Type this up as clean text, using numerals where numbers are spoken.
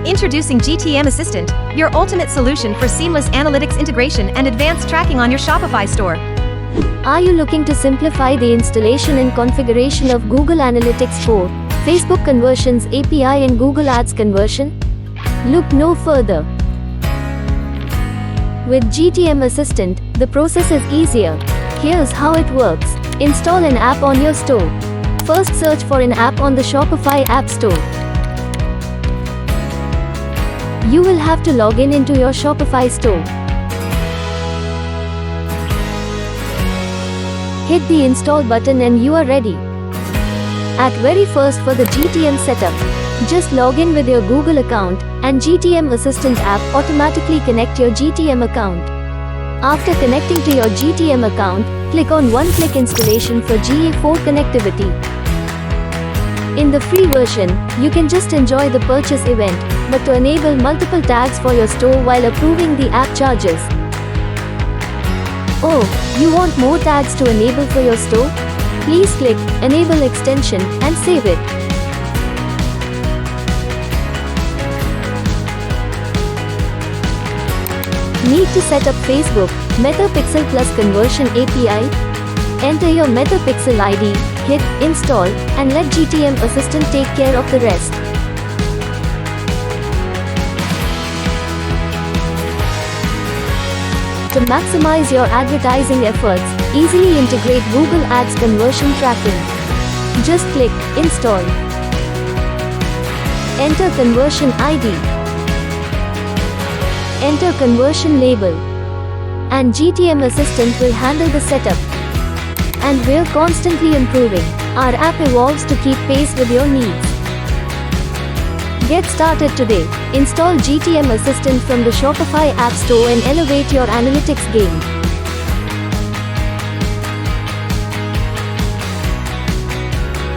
Introducing GTM Assistant, your ultimate solution for seamless analytics integration and advanced tracking on your Shopify store. Are you looking to simplify the installation and configuration of Google Analytics 4, Facebook Conversions API and Google Ads conversion? Look no further. With GTM Assistant, the process is easier. Here's how it works. Install an app on your store. First, search for an app on the Shopify App Store. You will have to log in into your Shopify store. Hit the install button and you are ready. At very first, for the GTM setup, just log in with your Google account and GTM Assistant app automatically connect your GTM account. After connecting to your GTM account, click on one-click installation for GA4 connectivity. In the free version, you can just enjoy the purchase event, but to enable multiple tags for your store while approving the app charges. Oh, you want more tags to enable for your store? Please click Enable Extension and save it. Need to set up Facebook, MetaPixel plus Conversion API? Enter your MetaPixel ID, hit Install, and let GTM Assistant take care of the rest. To maximize your advertising efforts, easily integrate Google Ads conversion tracking. Just click Install. Enter conversion ID. Enter conversion label. And GTM Assistant will handle the setup. And we're constantly improving. Our app evolves to keep pace with your needs. Get started today. Install GTM Assistant from the Shopify App Store and elevate your analytics game.